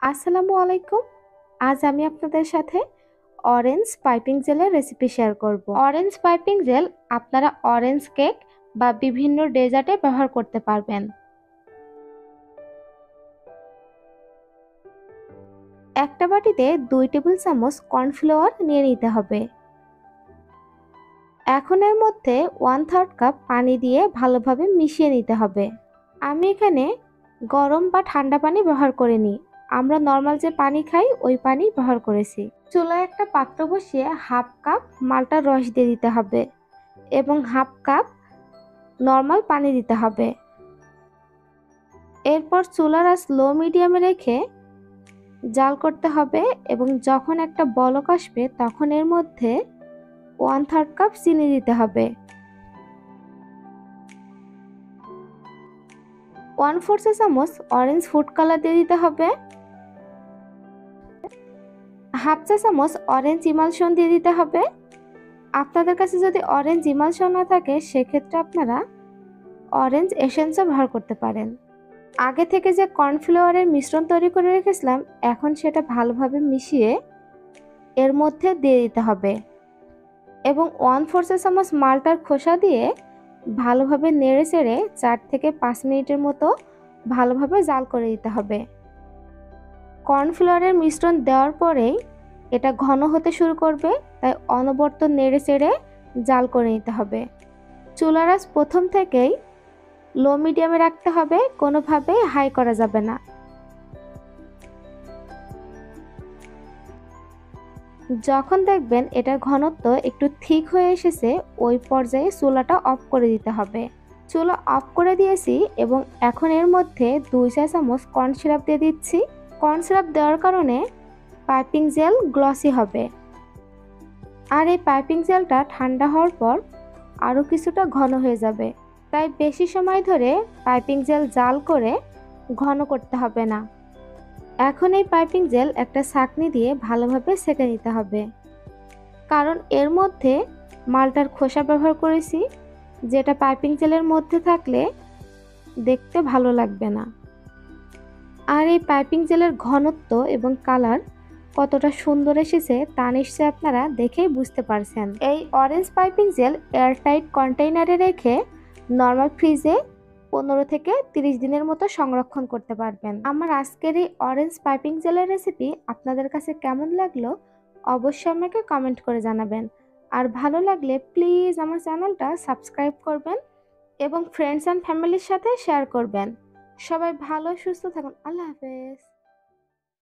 আসসালামু আলাইকুম। আজ আমি আপনাদের সাথে অরেঞ্জ পাইপিং জেলের রেসিপি শেয়ার করব। অরেঞ্জ পাইপিং জেল আপনারা অরেঞ্জ কেক বা বিভিন্ন ডেজার্টে ব্যবহার করতে পারবেন। একটা বাটিতে 2 টেবিল চামচ কর্নফ্লাওয়ার নিয়ে নিতে হবে। এখন এর মধ্যে 1/3 কাপ পানি দিয়ে ভালোভাবে মিশিয়ে নিতে হবে। আমি এখানে গরম বা ঠান্ডা পানি ব্যবহার করিনি, আমরা নর্মাল যে পানি খাই ওই পানি ব্যবহার করেছি। চুলায় একটা পাত্র বসিয়ে 1/2 কাপ মাল্টার রস দিয়ে দিতে হবে এবং 1/2 কাপ নর্মাল পানি দিতে হবে। এরপর চুলার আঁচ লো মিডিয়ামে রেখে জাল করতে হবে এবং যখন একটা বলক আসবে তখন এর মধ্যে 1/3 কাপ চিনি দিতে হবে। 1/4 চা চামচ অরেঞ্জ ফুড কালার দিয়ে দিতে হবে। 1/2 চা চামচ অরেঞ্জ ইমালশন দিয়ে দিতে হবে। আপনাদের কাছে যদি অরেঞ্জ ইমালশন না থাকে সেক্ষেত্রে আপনারা অরেঞ্জ এসেন্সও ব্যবহার করতে পারেন। আগে থেকে যে কর্নফ্লাওয়ারের মিশ্রণ তৈরি করে রেখেছিলাম এখন সেটা ভালোভাবে মিশিয়ে এর মধ্যে দিয়ে দিতে হবে এবং 1/4 চা চামচ মাল্টার খোসা দিয়ে ভালোভাবে নেড়ে চেড়ে 4 থেকে 5 মিনিটের মতো ভালোভাবে জাল করে দিতে হবে। কর্নফ্লাওয়ারের মিশ্রণ দেওয়ার পরেই এটা ঘন হতে শুরু করবে, তাই অনবরত নেড়ে চেড়ে জাল করে নিতে হবে। চুলার আঁচ প্রথম থেকেই লো মিডিয়ামে রাখতে হবে, কোনোভাবে হাই করা যাবে না। যখন দেখবেন এটার ঘনত্ব একটু থিক হয়ে এসেছে ওই পর্যায়ে চুলাটা অফ করে দিতে হবে। চুলা অফ করে দিয়েছি এবং এখন এর মধ্যে 2 চা চামচ কর্ন সিরাপ দিয়ে দিচ্ছি। কর্ন সিরাপ দেওয়ার কারণে পাইপিং জেল গ্লসি হবে আর এই পাইপিং জেলটা ঠান্ডা হওয়ার পর আরও কিছুটা ঘন হয়ে যাবে, তাই বেশি সময় ধরে পাইপিং জেল জাল করে ঘন করতে হবে না। এখন এই পাইপিং জেল একটা ছাঁকনি দিয়ে ভালোভাবে সেঁকে নিতে হবে, কারণ এর মধ্যে মালটার খোসা ব্যবহার করেছি, যেটা পাইপিং জেলের মধ্যে থাকলে দেখতে ভালো লাগবে না। আর এই পাইপিং জেলের ঘনত্ব এবং কালার কতটা সুন্দর এসেছে তা নিশ্চয়ই আপনারা দেখেই বুঝতে পারছেন। এই অরেঞ্জ পাইপিং জেল এয়ারটাইট কন্টেইনারে রেখে নর্মাল ফ্রিজে 15 থেকে 30 দিনের মতো সংরক্ষণ করতে পারবেন। আমার আজকের এই অরেঞ্জ পাইপিং জেলের রেসিপি আপনাদের কাছে কেমন লাগলো অবশ্যই আমাকে কমেন্ট করে জানাবেন। আর ভালো লাগলে প্লিজ আমার চ্যানেলটা সাবস্ক্রাইব করবেন এবং ফ্রেন্ডস অ্যান্ড ফ্যামিলির সাথে শেয়ার করবেন। সবাই ভালো সুস্থ থাকুন। আল্লাহ হাফেজ।